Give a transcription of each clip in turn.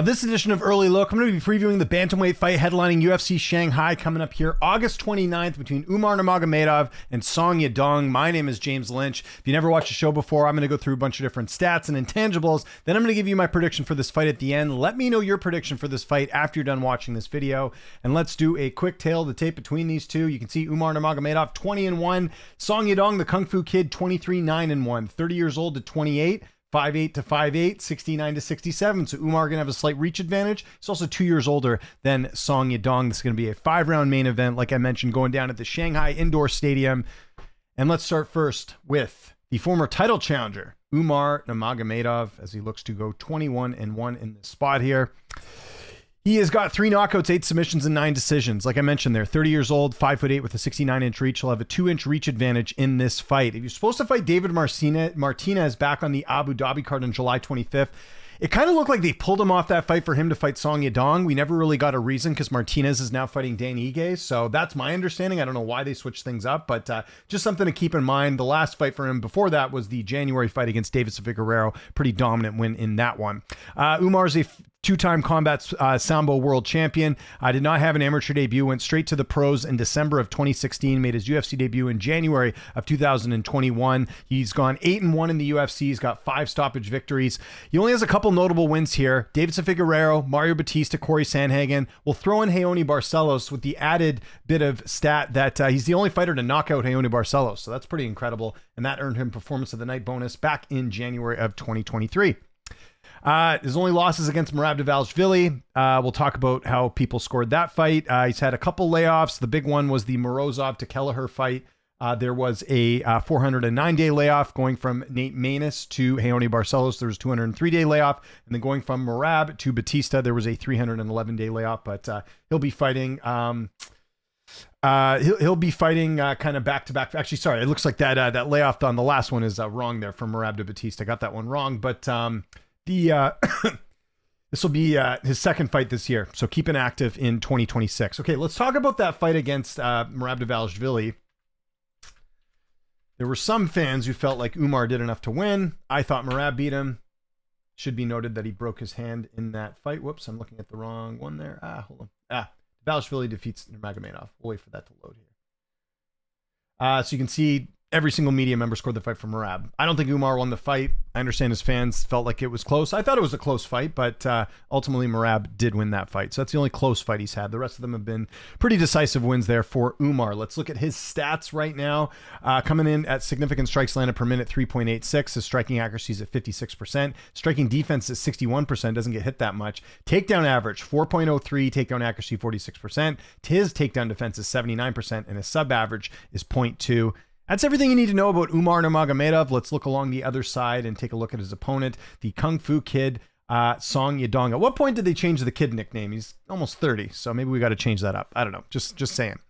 This edition of Early Look, I'm going to be previewing the bantamweight fight headlining UFC Shanghai coming up here August 29th between Umar Nurmagomedov and Song Yadong. My name is James Lynch. If you never watched the show before, I'm going to go through a bunch of different stats and intangibles. Then I'm going to give you my prediction for this fight at the end. Let me know your prediction for this fight after you're done watching this video. And let's do a quick tail of the tape between these two. You can see Umar Nurmagomedov 20-1. Song Yadong, the Kung Fu Kid, 23-9-1. 30 years old to 28. 5'8" to 5'8", 69 to 67. So Umar going to have a slight reach advantage. He's also 2 years older than Song Yadong. This is going to be a 5-round main event, like I mentioned, going down at the Shanghai Indoor Stadium. And let's start first with the former title challenger, Umar Nurmagomedov, as he looks to go 21-1 in this spot here. He has got 3 knockouts, 8 submissions, and 9 decisions. Like I mentioned there, 30 years old, 5'8", with a 69-inch reach. He'll have a 2-inch reach advantage in this fight. If you're supposed to fight David Martinez back on the Abu Dhabi card on July 25th, it kind of looked like they pulled him off that fight for him to fight Song Yadong. We never really got a reason because Martinez is now fighting Dan Ige. So that's my understanding. I don't know why they switched things up, but just something to keep in mind. The last fight for him before that was the January fight against Deiveson Figueiredo. Pretty dominant win in that one. Umar's a 2-time combat Sambo world champion. Did not have an amateur debut, went straight to the pros in December of 2016, made his UFC debut in January of 2021. He's gone 8-1 in the UFC. He's got 5 stoppage victories. He only has a couple notable wins here. Deiveson Figueiredo, Mario Batista, Corey Sandhagen. We'll throw in Raoni Barcelos with the added bit of stat that he's the only fighter to knock out Raoni Barcelos. So that's pretty incredible. And that earned him Performance of the Night bonus back in January of 2023. His only losses against Merab Dvalishvili. We'll talk about how people scored that fight. He's had a couple layoffs. The big one was the Morozov to Kelleher fight. There was a 409-day layoff going from Nate Maness to Raoni Barcelos. There was a 203-day layoff. And then going from Merab to Batista, there was a 311-day layoff. But he'll be fighting... he'll be fighting kind of back to back. Actually, sorry, it looks like that layoff on the last one is wrong there from Merab to Batista. I got that one wrong, but this will be his second fight this year, so keep him active in 2026. Okay, let's talk about that fight against Merab Dvalishvili. There were some fans who felt like Umar did enough to win. I thought Merab beat him. Should be noted that he broke his hand in that fight. Whoops, I'm looking at the wrong one there. Hold on. Dvalishvili defeats Nurmagomedov. We'll wait for that to load here. So you can see every single media member scored the fight for Merab. I don't think Umar won the fight. I understand his fans felt like it was close. I thought it was a close fight, but ultimately Merab did win that fight. So that's the only close fight he's had. The rest of them have been pretty decisive wins there for Umar. Let's look at his stats right now. Coming in at significant strikes landed per minute, 3.86. His striking accuracy is at 56%. Striking defense is 61%. Doesn't get hit that much. Takedown average, 4.03. Takedown accuracy, 46%. His takedown defense is 79%, and his sub average is 0.2. That's everything you need to know about Umar Nurmagomedov. Let's look along the other side and take a look at his opponent, the Kung Fu Kid, Song Yadong. At what point did they change the kid nickname? He's almost 30, so maybe we got to change that up. I don't know. Just saying.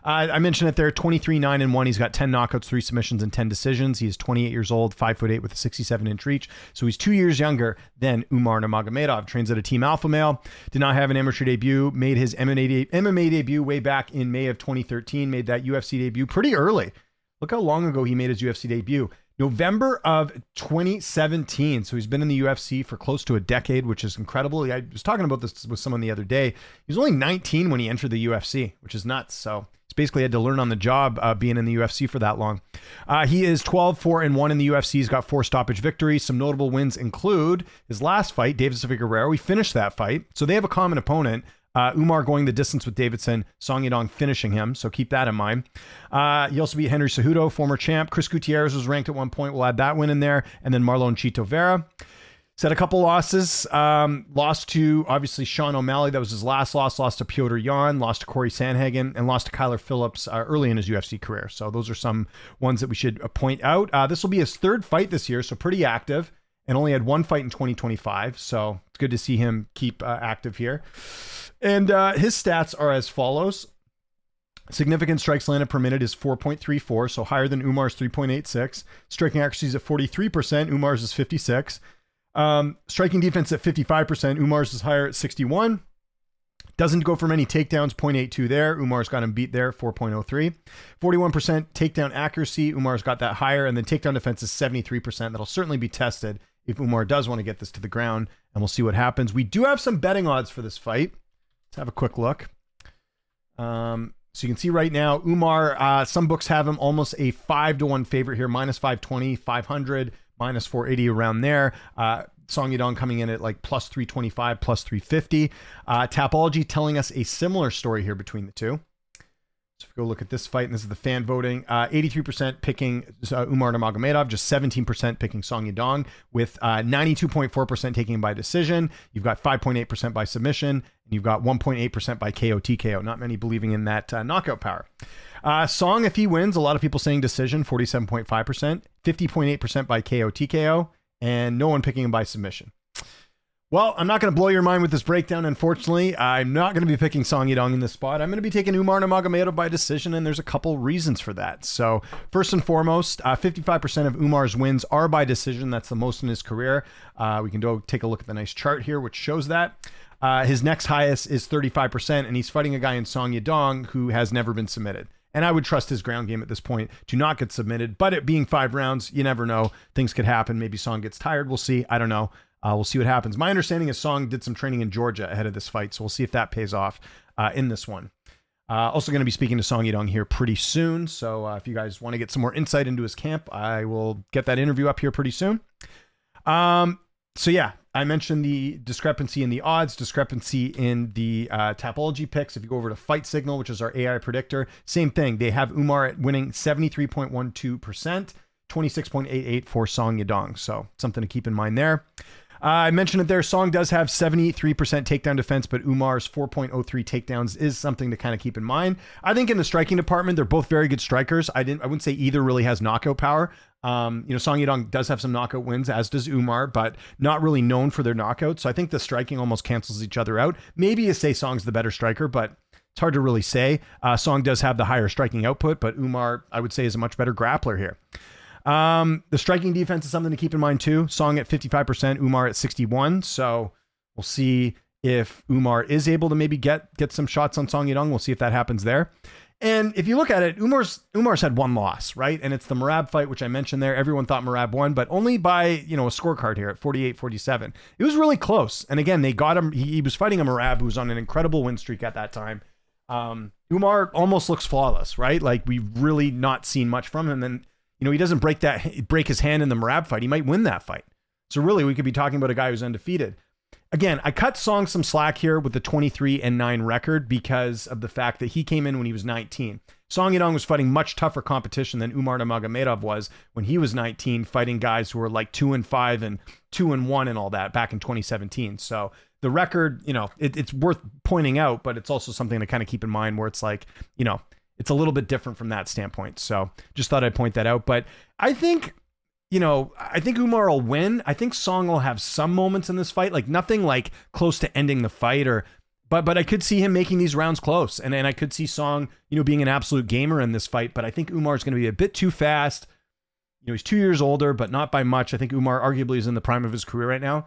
I mentioned it there, 23-9-1. He's got 10 knockouts, 3 submissions, and 10 decisions. He is 28 years old, 5'8", with a 67-inch reach. So he's 2 years younger than Umar Nurmagomedov. Trains at a Team Alpha Male. Did not have an amateur debut. Made his MMA debut way back in May of 2013. Made that UFC debut pretty early. Look how long ago he made his UFC debut. November of 2017. So he's been in the UFC for close to a decade, which is incredible. I was talking about this with someone the other day. He was only 19 when he entered the UFC, which is nuts. So he's basically had to learn on the job being in the UFC for that long. He is 12-4-1 in the UFC. He's got 4 stoppage victories. Some notable wins include his last fight, Deiveson Figueiredo. He finished that fight. So they have a common opponent. Umar going the distance with Deiveson, Song Yadong finishing him, so keep that in mind. He also beat Henry Cejudo, former champ. Chris Gutierrez was ranked at one point. We'll add that win in there. And then Marlon Chito Vera. He's had a couple losses. Lost to, obviously, Sean O'Malley. That was his last loss. Lost to Piotr Jan. Lost to Corey Sandhagen. And lost to Kyler Phillips early in his UFC career. So those are some ones that we should point out. This will be his 3rd fight this year, so pretty active. And only had 1 fight in 2025. So it's good to see him keep active here. And his stats are as follows. Significant strikes landed per minute is 4.34, so higher than Umar's 3.86. Striking accuracy is at 43%. Umar's is 56. Striking defense at 55%. Umar's is higher at 61. Doesn't go for many takedowns, 0.82 there. Umar's got him beat there, 4.03. 41% takedown accuracy. Umar's got that higher. And then takedown defense is 73%. That'll certainly be tested if Umar does want to get this to the ground, and we'll see what happens. We do have some betting odds for this fight. Let's have a quick look. So you can see right now, Umar, some books have him almost a 5-1 favorite here, minus 520, 500, minus 480 around there. Song Yadong coming in at like plus 325, plus 350. Tapology telling us a similar story here between the two. So if we go look at this fight, and this is the fan voting, 83% picking Umar Nurmagomedov, just 17% picking Song Yadong, with 92.4% taking him by decision. You've got 5.8% by submission, and you've got 1.8% by KO TKO. Not many believing in that knockout power. Song, if he wins, a lot of people saying decision, 47.5%, 50.8% by KO TKO, and no one picking him by submission. Well, I'm not going to blow your mind with this breakdown, unfortunately. I'm not going to be picking Song Yadong in this spot. I'm going to be taking Umar Nurmagomedov by decision, and there's a couple reasons for that. So first and foremost, 55% of Umar's wins are by decision. That's the most in his career. We can go take a look at the nice chart here, which shows that. His next highest is 35%, and he's fighting a guy in Song Yadong who has never been submitted. And I would trust his ground game at this point to not get submitted. But it being 5 rounds, you never know. Things could happen. Maybe Song gets tired. We'll see. I don't know. We'll see what happens. My understanding is Song did some training in Georgia ahead of this fight, so we'll see if that pays off in this one. Also going to be speaking to Song Yadong here pretty soon, so if you guys want to get some more insight into his camp, I will get that interview up here pretty soon. So yeah, I mentioned the discrepancy in the odds, discrepancy in the Tapology picks. If you go over to Fight Signal, which is our AI predictor, same thing. They have Umar at winning 73.12%, 26.88 for Song Yadong. So something to keep in mind there. I mentioned it there. Song does have 73% takedown defense, but Umar's 4.03 takedowns is something to kind of keep in mind. I think in the striking department, they're both very good strikers. I wouldn't say either really has knockout power. Song Yadong does have some knockout wins, as does Umar, but not really known for their knockouts. So I think the striking almost cancels each other out. Maybe you say Song's the better striker, but it's hard to really say. Song does have the higher striking output, but Umar, I would say, is a much better grappler here. The striking defense is something to keep in mind too. Song at 55%, Umar at 61%. So we'll see if Umar is able to maybe get some shots on Song Yadong. We'll see if that happens there. And if you look at it, Umar's had one loss, right? And it's the Merab fight, which I mentioned there. Everyone thought Merab won, but only by, a scorecard here at 48-47. It was really close. And again, they got him. He was fighting a Merab who was on an incredible win streak at that time. Umar almost looks flawless, right? Like we've really not seen much from him. And he doesn't break his hand in the Merab fight. He might win that fight. So really, we could be talking about a guy who's undefeated. Again, I cut Song some slack here with the 23-9 record because of the fact that he came in when he was 19. Song Yadong was fighting much tougher competition than Umar Nurmagomedov was when he was 19, fighting guys who were like 2-5 and 2-1 and all that back in 2017. So the record, it's worth pointing out, but it's also something to kind of keep in mind where it's like, it's a little bit different from that standpoint. So just thought I'd point that out. But I think Umar will win. I think Song will have some moments in this fight, like nothing like close to ending the fight but I could see him making these rounds close. And I could see Song, being an absolute gamer in this fight, but I think Umar's going to be a bit too fast. He's 2 years older, but not by much. I think Umar arguably is in the prime of his career right now.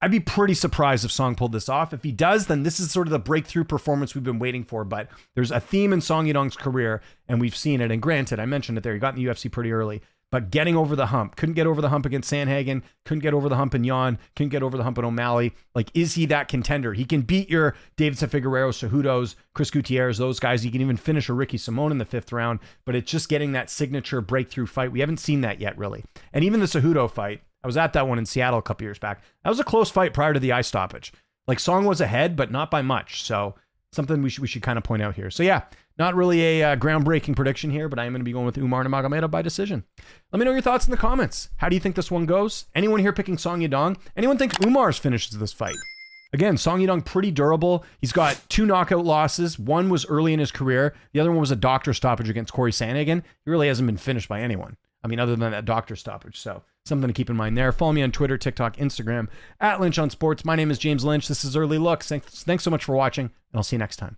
I'd be pretty surprised if Song pulled this off. If he does, then this is sort of the breakthrough performance we've been waiting for. But there's a theme in Song Yadong's career, and we've seen it. And granted, I mentioned it there. He got in the UFC pretty early. But getting over the hump. Couldn't get over the hump against Sandhagen. Couldn't get over the hump in Yan. Couldn't get over the hump in O'Malley. Like, is he that contender? He can beat your Davidson Figueiredo, Cejudos, Chris Gutierrez, those guys. He can even finish a Ricky Simón in the 5th round. But it's just getting that signature breakthrough fight. We haven't seen that yet, really. And even the Cejudo fight, I was at that one in Seattle a couple years back. That was a close fight prior to the eye stoppage. Like, Song was ahead, but not by much. So something we should kind of point out here. So yeah, not really a groundbreaking prediction here, but I am going to be going with Umar Nurmagomedov by decision. Let me know your thoughts in the comments. How do you think this one goes? Anyone here picking Song Yadong? Anyone think Umar's finishes this fight? Again, Song Yadong pretty durable. He's got 2 knockout losses. One was early in his career. The other one was a doctor stoppage against Corey Sandhagen. He really hasn't been finished by anyone. Other than that doctor stoppage. So something to keep in mind there. Follow me on Twitter, TikTok, Instagram, @Lynch on Sports. My name is James Lynch. This is Early Looks. Thanks so much for watching, and I'll see you next time.